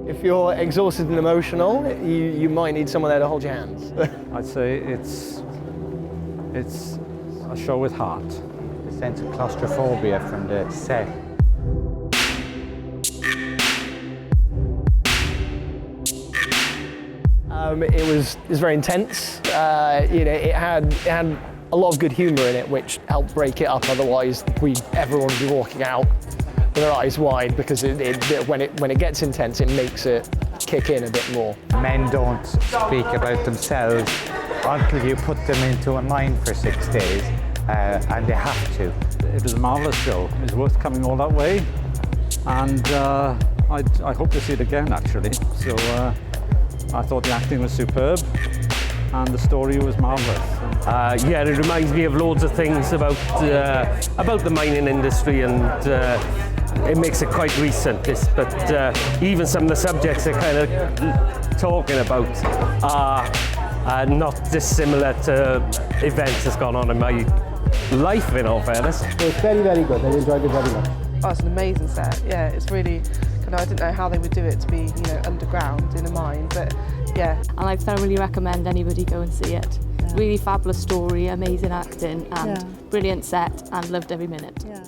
If you're exhausted and emotional, you might need someone there to hold your hands. I'd say it's a show with heart. The sense of claustrophobia from the set. It was very intense. It had a lot of good humour in it, which helped break it up. Otherwise, everyone would be walking out with their eyes wide, because when it gets intense, it makes it kick in a bit more. Men don't speak about themselves until you put them into a mine for 6 days, and they have to. It was a marvellous show. It was worth coming all that way, and I hope to see it again, actually. So I thought the acting was superb, and the story was marvellous. Yeah, it reminds me of loads of things about the mining industry, and it makes it quite recent. But even some of the subjects they're kind of talking about are not dissimilar to events that's gone on in my life, in all fairness. So it's very, very good. I enjoyed it very much. Oh, it's an amazing set. Yeah, it's really, I didn't know how they would do it to be, underground in a mine, but yeah. And I thoroughly recommend anybody go and see it. Yeah. Really fabulous story, amazing acting, and brilliant set, and loved every minute. Yeah.